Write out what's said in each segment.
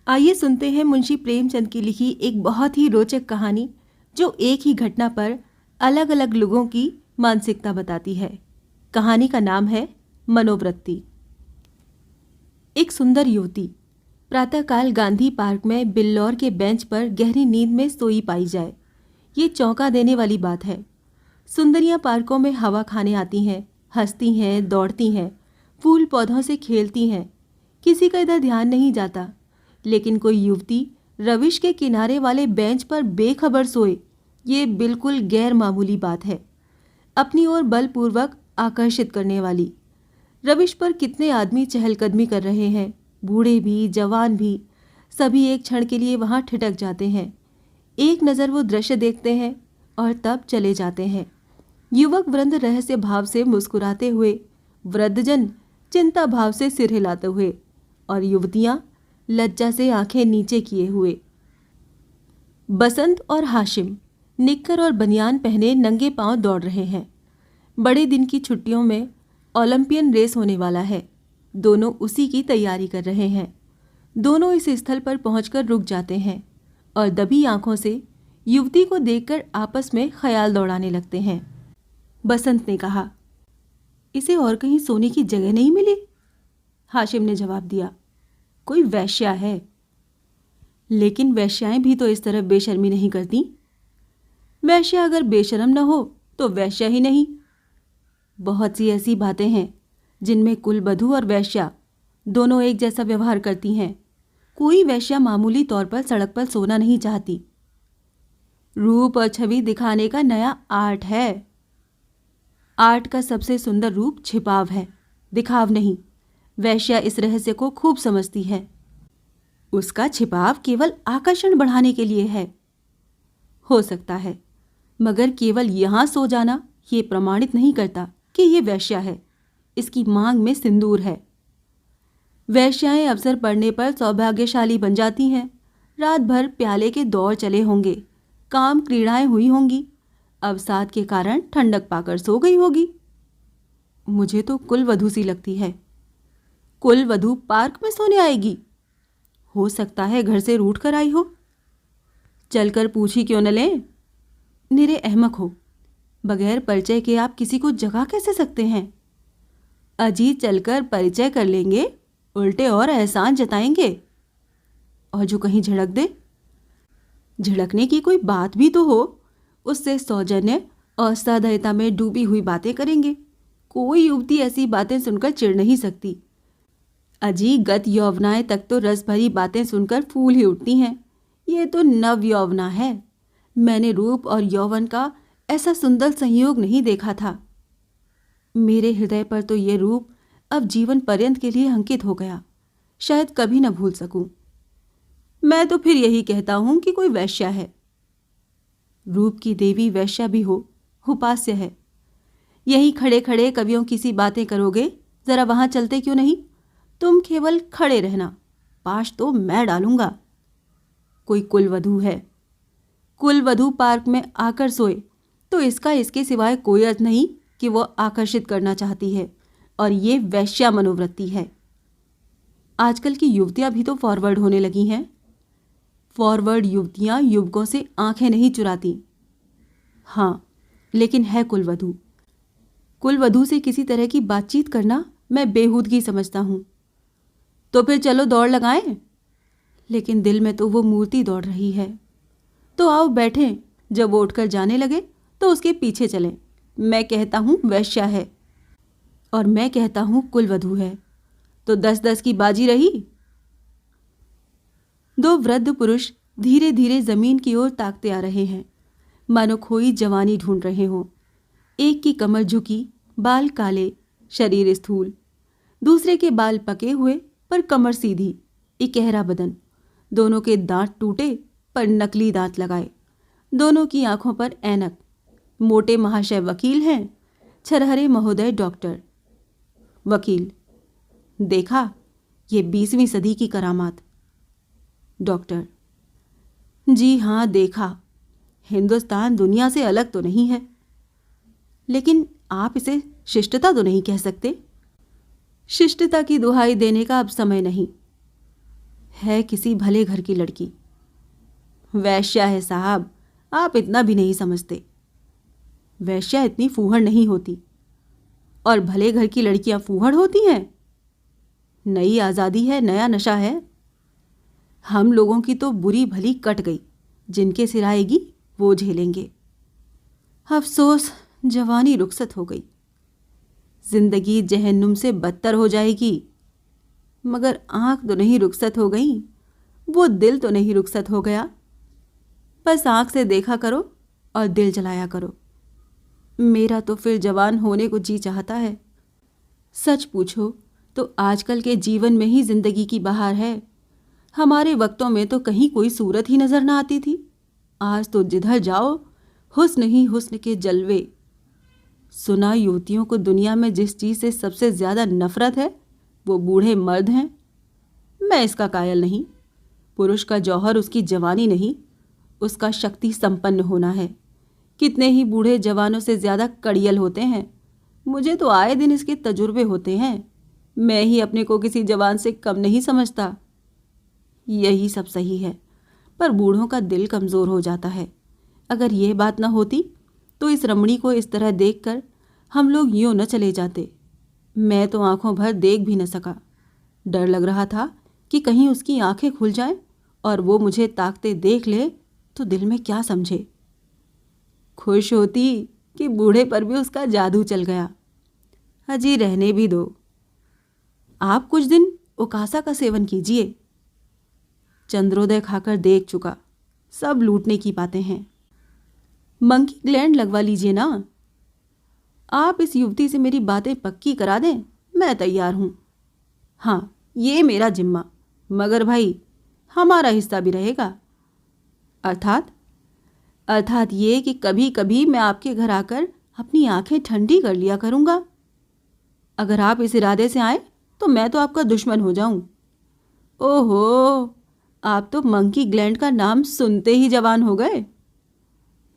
आइए सुनते हैं मुंशी प्रेमचंद की लिखी एक बहुत ही रोचक कहानी जो एक ही घटना पर अलग अलग लोगों की मानसिकता बताती है। कहानी का नाम है मनोवृत्ति। एक सुंदर युवती प्रातःकाल गांधी पार्क में बिल्लौर के बेंच पर गहरी नींद में सोई पाई जाए, ये चौंका देने वाली बात है। सुंदरियां पार्कों में हवा खाने आती हैं, हंसती हैं, दौड़ती हैं, फूल पौधों से खेलती हैं, किसी का इधर ध्यान नहीं जाता। लेकिन कोई युवती रविश के किनारे वाले बेंच पर बेखबर सोए, ये बिल्कुल गैर मामूली बात है, अपनी ओर बलपूर्वक आकर्षित करने वाली। रविश पर कितने आदमी चहलकदमी कर रहे हैं, बूढ़े भी जवान भी, सभी एक क्षण के लिए वहां ठिठक जाते हैं। एक नज़र वो दृश्य देखते हैं और तब चले जाते हैं। युवक वृंद रहस्य भाव से मुस्कुराते हुए, वृद्धजन चिंता भाव से सिर हिलाते हुए और युवतियां लज्जा से आंखें नीचे किए हुए। बसंत और हाशिम निक्कर और बनियान पहने नंगे पांव दौड़ रहे हैं। बड़े दिन की छुट्टियों में ओलंपियन रेस होने वाला है। दोनों उसी की तैयारी कर रहे हैं। दोनों इस स्थल पर पहुंचकर रुक जाते हैं और दबी आंखों से युवती को देखकर आपस में ख्याल दौड़ाने लगते हैं। बसंत ने कहा, इसे और कहीं सोने की जगह नहीं मिली? हाशिम ने जवाब दिया, कोई वैश्या है। लेकिन वैश्याएं भी तो इस तरह बेशर्मी नहीं करती। वैश्या अगर बेशर्म न हो तो वैश्या ही नहीं। बहुत सी ऐसी बातें हैं जिनमें कुलवधू और वैश्या दोनों एक जैसा व्यवहार करती हैं। कोई वैश्या मामूली तौर पर सड़क पर सोना नहीं चाहती। रूप और छवि दिखाने का नया आर्ट है। आर्ट का सबसे सुंदर रूप छिपाव है, दिखाव नहीं। वैश्या इस रहस्य को खूब समझती है। उसका छिपाव केवल आकर्षण बढ़ाने के लिए है। हो सकता है, मगर केवल यहां सो जाना ये प्रमाणित नहीं करता कि ये वैश्या है। इसकी मांग में सिंदूर है। वैश्याएं अवसर पड़ने पर सौभाग्यशाली बन जाती हैं। रात भर प्याले के दौर चले होंगे, काम क्रीड़ाएं हुई होंगी, अवसाद के कारण ठंडक पाकर सो गई होगी। मुझे तो कुलवधू सी लगती है। कुलवधू पार्क में सोने आएगी? हो सकता है घर से रूठ कर आई हो। चलकर पूछी क्यों न लें? निरे अहमक हो, बगैर परिचय के आप किसी को जगा कैसे सकते हैं? अजी चलकर परिचय कर लेंगे, उल्टे और एहसान जताएंगे। और जो कहीं झिड़क दे? झिड़कने की कोई बात भी तो हो, उससे सौजन्य और सहृदयता में डूबी हुई बातें करेंगे। कोई युवती ऐसी बातें सुनकर चिढ़ नहीं सकती। अजी गत यौवनाएं तक तो रस भरी बातें सुनकर फूल ही उठती हैं। ये तो नव यौवना है। मैंने रूप और यौवन का ऐसा सुंदर संयोग नहीं देखा था। मेरे हृदय पर तो ये रूप अब जीवन पर्यंत के लिए अंकित हो गया, शायद कभी न भूल सकूं। मैं तो फिर यही कहता हूं कि कोई वैश्या है। रूप की देवी वैश्या भी हो, उपास्य है। यही खड़े खड़े कवियों की सी बातें करोगे, जरा वहां चलते क्यों नहीं? तुम केवल खड़े रहना, पाश तो मैं डालूंगा। कोई कुलवधू है। कुलवधू पार्क में आकर सोए तो इसका इसके सिवाय कोई अर्थ नहीं कि वो आकर्षित करना चाहती है, और ये वैश्या मनोवृत्ति है। आजकल की युवतियां भी तो फॉरवर्ड होने लगी हैं। फॉरवर्ड युवतियां युवकों से आंखें नहीं चुराती। हाँ, लेकिन है कुलवधू। कुलवधू से किसी तरह की बातचीत करना मैं बेहूदगी समझता हूं। तो फिर चलो दौड़ लगाएं। लेकिन दिल में तो वो मूर्ति दौड़ रही है। तो आओ बैठें, जब वो उठकर जाने लगे तो उसके पीछे चलें। मैं कहता हूं वैश्या है और मैं कहता हूं कुलवधू है, तो 10-10 की बाजी रही। दो वृद्ध पुरुष धीरे धीरे जमीन की ओर ताकते आ रहे हैं, मानो खोई जवानी ढूंढ रहे हों। एक की कमर झुकी, बाल काले, शरीर स्थूल। दूसरे के बाल पके हुए पर कमर सीधी, इकहरा बदन। दोनों के दांत टूटे पर नकली दांत लगाए। दोनों की आंखों पर ऐनक। मोटे महाशय वकील हैं, छरहरे महोदय डॉक्टर। वकील, देखा ये 20वीं सदी की करामात। डॉक्टर, जी हाँ देखा। हिंदुस्तान दुनिया से अलग तो नहीं है, लेकिन आप इसे शिष्टता तो नहीं कह सकते। शिष्टता की दुहाई देने का अब समय नहीं। है किसी भले घर की लड़की। वैश्या है साहब, आप इतना भी नहीं समझते। वैश्या इतनी फूहड़ नहीं होती। और भले घर की लड़कियां फूहड़ होती हैं? नई आज़ादी है, नया नशा है। हम लोगों की तो बुरी भली कट गई, जिनके सिर आएगी वो झेलेंगे। अफसोस, जवानी रुखसत हो गई। जिंदगी जहन्नुम से बदतर हो जाएगी। मगर आंख तो नहीं रुखसत हो गई, वो दिल तो नहीं रुखसत हो गया। बस आंख से देखा करो और दिल जलाया करो। मेरा तो फिर जवान होने को जी चाहता है। सच पूछो तो आजकल के जीवन में ही जिंदगी की बहार है। हमारे वक्तों में तो कहीं कोई सूरत ही नजर ना आती थी। आज तो जिधर जाओ हुस्न ही हुस्न के जलवे। सुना युवतियों को दुनिया में जिस चीज से सबसे ज्यादा नफरत है वो बूढ़े मर्द हैं। मैं इसका कायल नहीं। पुरुष का जौहर उसकी जवानी नहीं, उसका शक्ति संपन्न होना है। कितने ही बूढ़े जवानों से ज्यादा कड़ियल होते हैं। मुझे तो आए दिन इसके तजुर्बे होते हैं। मैं ही अपने को किसी जवान से कम नहीं समझता। यही सब सही है, पर बूढ़ों का दिल कमज़ोर हो जाता है। अगर यह बात न होती तो इस रमणी को इस तरह देखकर हम लोग यूं न चले जाते। मैं तो आंखों भर देख भी न सका। डर लग रहा था कि कहीं उसकी आंखें खुल जाएं और वो मुझे ताकते देख ले तो दिल में क्या समझे। खुश होती कि बूढ़े पर भी उसका जादू चल गया। अजी रहने भी दो। आप कुछ दिन उकासा का सेवन कीजिए। चंद्रोदय खाकर देख चुका, सब लूटने की बातें हैं। मंकी ग्लैंड लगवा लीजिए ना। आप इस युवती से मेरी बातें पक्की करा दें, मैं तैयार हूं। हाँ, ये मेरा जिम्मा, मगर भाई हमारा हिस्सा भी रहेगा। अर्थात ये कि कभी कभी मैं आपके घर आकर अपनी आंखें ठंडी कर लिया करूंगा। अगर आप इस इरादे से आए तो मैं तो आपका दुश्मन हो जाऊं। ओहो, आप तो मंकी ग्लैंड का नाम सुनते ही जवान हो गए।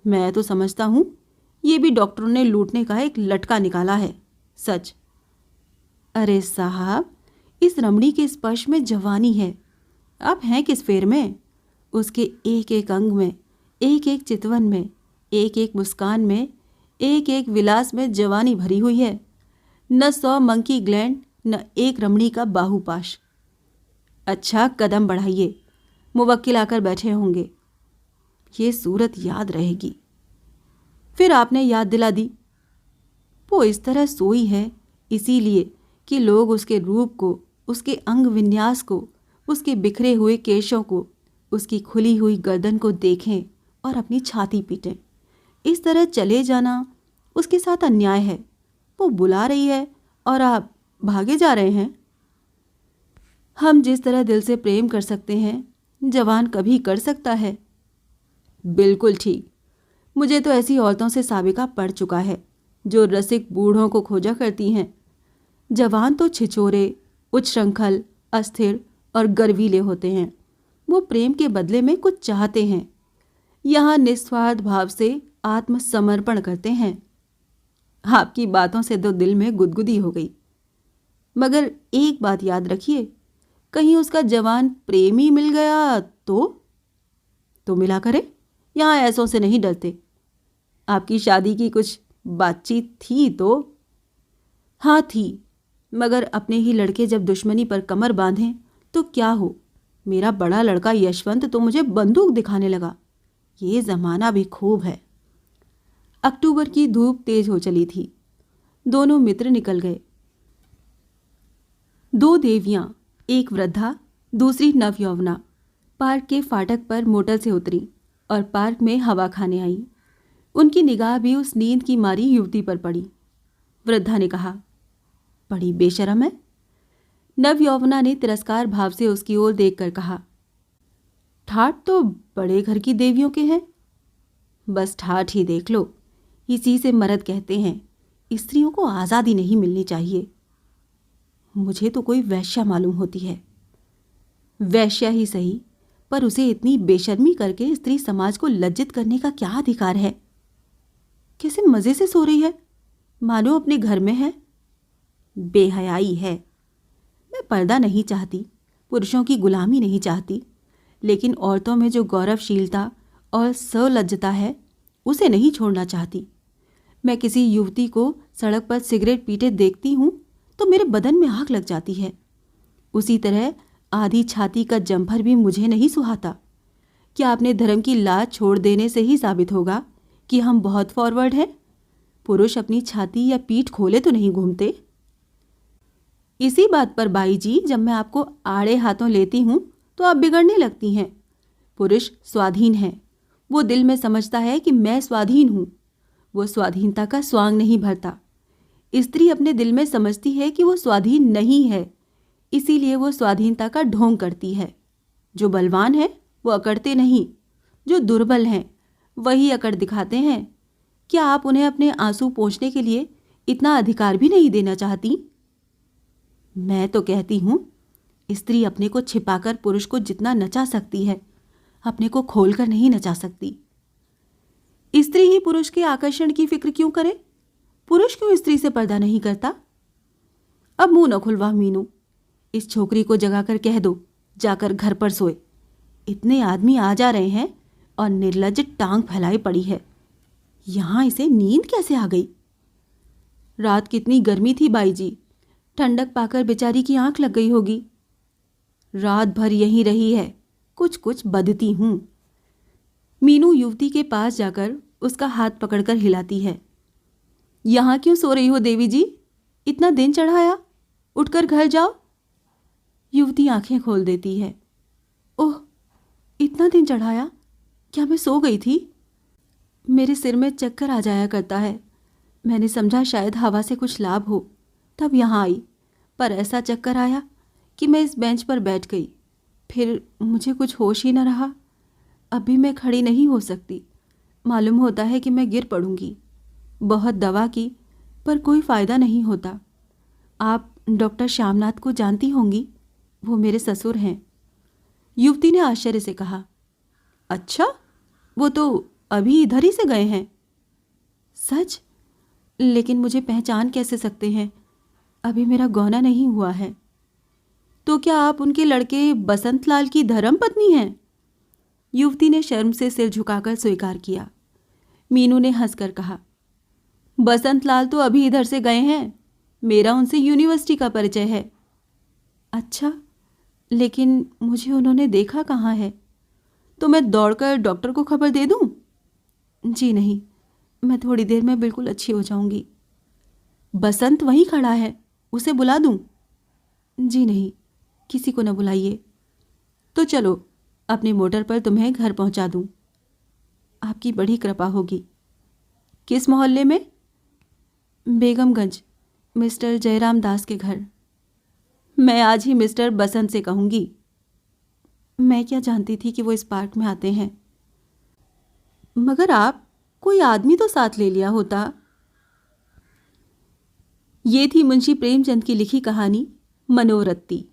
मैं तो समझता हूं ये भी डॉक्टरों ने लूटने का एक लटका निकाला है। सच। अरे साहब, इस रमणी के स्पर्श में जवानी है। आप हैं किस फेर में? उसके एक एक अंग में, एक एक चितवन में, एक एक मुस्कान में, एक एक विलास में जवानी भरी हुई है। न 100 मंकी ग्लैंड, न एक रमणी का बाहुपाश। अच्छा, कदम बढ़ाइए, मुवक्किल आकर बैठे होंगे। ये सूरत याद रहेगी। फिर आपने याद दिला दी। वो इस तरह सोई है इसीलिए कि लोग उसके रूप को, उसके अंग विन्यास को, उसके बिखरे हुए केशों को, उसकी खुली हुई गर्दन को देखें और अपनी छाती पीटें। इस तरह चले जाना उसके साथ अन्याय है। वो बुला रही है और आप भागे जा रहे हैं। हम जिस तरह दिल से प्रेम कर सकते हैं, जवान कभी कर सकता है? बिल्कुल ठीक। मुझे तो ऐसी औरतों से साबिका पड़ चुका है जो रसिक बूढ़ों को खोजा करती हैं। जवान तो छिछोरे, उच्छृंखल, अस्थिर और गर्वीले होते हैं। वो प्रेम के बदले में कुछ चाहते हैं। यहाँ निस्वार्थ भाव से आत्मसमर्पण करते हैं। आपकी बातों से तो दिल में गुदगुदी हो गई। मगर एक बात याद रखिए, कहीं उसका जवान प्रेमी मिल गया तो मिला करे। यहाँ ऐसों से नहीं डरते। आपकी शादी की कुछ बातचीत थी तो? हाँ थी, मगर अपने ही लड़के जब दुश्मनी पर कमर बांधें तो क्या हो। मेरा बड़ा लड़का यशवंत तो मुझे बंदूक दिखाने लगा। ये जमाना भी खूब है। अक्टूबर की धूप तेज हो चली थी। दोनों मित्र निकल गए। 2 देवियां, एक वृद्धा, दूसरी नवयौवना, पार्क के फाटक पर मोटर से उतरी और पार्क में हवा खाने आई। उनकी निगाह भी उस नींद की मारी युवती पर पड़ी। वृद्धा ने कहा, बड़ी बेशरम है। नवयौवना ने तिरस्कार भाव से उसकी ओर देखकर कहा, ठाठ तो बड़े घर की देवियों के हैं। बस ठाठ ही देख लो, इसी से मर्द कहते हैं स्त्रियों को आज़ादी नहीं मिलनी चाहिए। मुझे तो कोई वैश्या मालूम होती है। वैश्या ही सही, पर उसे इतनी बेशर्मी करके स्त्री समाज को लज्जित करने का क्या अधिकार है? कैसे मजे से सो रही है, मानो अपने घर में है। बेहयाई है। मैं पर्दा नहीं चाहती, पुरुषों की गुलामी नहीं चाहती, लेकिन औरतों में जो गौरवशीलता और सलज्जता है उसे नहीं छोड़ना चाहती। मैं किसी युवती को सड़क पर सिगरेट पीते देखती हूँ तो मेरे बदन में आग लग जाती है। उसी तरह आधी छाती का जम्फर भी मुझे नहीं सुहाता। क्या अपने धर्म की लाज छोड़ देने से ही साबित होगा कि हम बहुत फॉरवर्ड हैं? पुरुष अपनी छाती या पीठ खोले तो नहीं घूमते। इसी बात पर बाई जी, जब मैं आपको आड़े हाथों लेती हूँ तो आप बिगड़ने लगती हैं। पुरुष स्वाधीन है, वो दिल में समझता है कि मैं स्वाधीन हूँ। वो स्वाधीनता का स्वांग नहीं भरता। स्त्री अपने दिल में समझती है कि वो स्वाधीन नहीं है, इसीलिए वो स्वाधीनता का ढोंग करती है। जो बलवान है वो अकड़ते नहीं, जो दुर्बल हैं वही अकड़ दिखाते हैं। क्या आप उन्हें अपने आंसू पोंछने के लिए इतना अधिकार भी नहीं देना चाहती? मैं तो कहती हूँ, स्त्री अपने को छिपाकर पुरुष को जितना नचा सकती है, अपने को खोलकर नहीं नचा सकती। स्त्री ही पुरुष के आकर्षण की फिक्र क्यों करे? पुरुष क्यों स्त्री से पर्दा नहीं करता? अब मुंह न खुलवा मीनू, इस छोकरी को जगाकर कह दो जाकर घर पर सोए। इतने आदमी आ जा रहे हैं और निर्लज्ज टांग फैलाई पड़ी है। यहां इसे नींद कैसे आ गई? रात कितनी गर्मी थी बाई जी, ठंडक पाकर बेचारी की आंख लग गई होगी। रात भर यहीं रही है, कुछ कुछ बदती हूं। मीनू युवती के पास जाकर उसका हाथ पकड़कर हिलाती है। यहां क्यों सो रही हो देवी जी? इतना दिन चढ़ाया, उठकर घर जाओ। युवती आंखें खोल देती है। ओह, इतना दिन चढ़ाया? क्या मैं सो गई थी? मेरे सिर में चक्कर आ जाया करता है। मैंने समझा शायद हवा से कुछ लाभ हो, तब यहाँ आई, पर ऐसा चक्कर आया कि मैं इस बेंच पर बैठ गई। फिर मुझे कुछ होश ही न रहा। अभी मैं खड़ी नहीं हो सकती। मालूम होता है कि मैं गिर पड़ूंगी। बहुत दवा की पर कोई फ़ायदा नहीं होता। आप डॉक्टर श्यामनाथ को जानती होंगी, वो मेरे ससुर हैं। युवती ने आश्चर्य से कहा। अच्छा, वो तो अभी इधर ही से गए हैं। सच? लेकिन मुझे पहचान कैसे सकते हैं? अभी मेरा गौना नहीं हुआ है। तो क्या आप उनके लड़के बसंत लाल की धर्म पत्नी हैं? युवती ने शर्म से सिर झुकाकर स्वीकार किया। मीनू ने हंसकर कहा, बसंत लाल तो अभी इधर से गए हैं। मेरा उनसे यूनिवर्सिटी का परिचय है। अच्छा, लेकिन मुझे उन्होंने देखा कहाँ है? तो मैं दौड़कर डॉक्टर को खबर दे दूं? जी नहीं, मैं थोड़ी देर में बिल्कुल अच्छी हो जाऊंगी। बसंत वहीं खड़ा है, उसे बुला दूं? जी नहीं, किसी को न बुलाइए। तो चलो, अपनी मोटर पर तुम्हें घर पहुंचा दूं। आपकी बड़ी कृपा होगी। किस मोहल्ले में? बेगमगंज, मिस्टर जयराम दास के घर। मैं आज ही मिस्टर बसंत से कहूंगी। मैं क्या जानती थी कि वो इस पार्क में आते हैं। मगर आप कोई आदमी तो साथ ले लिया होता। ये थी मुंशी प्रेमचंद की लिखी कहानी मनोवृत्ति।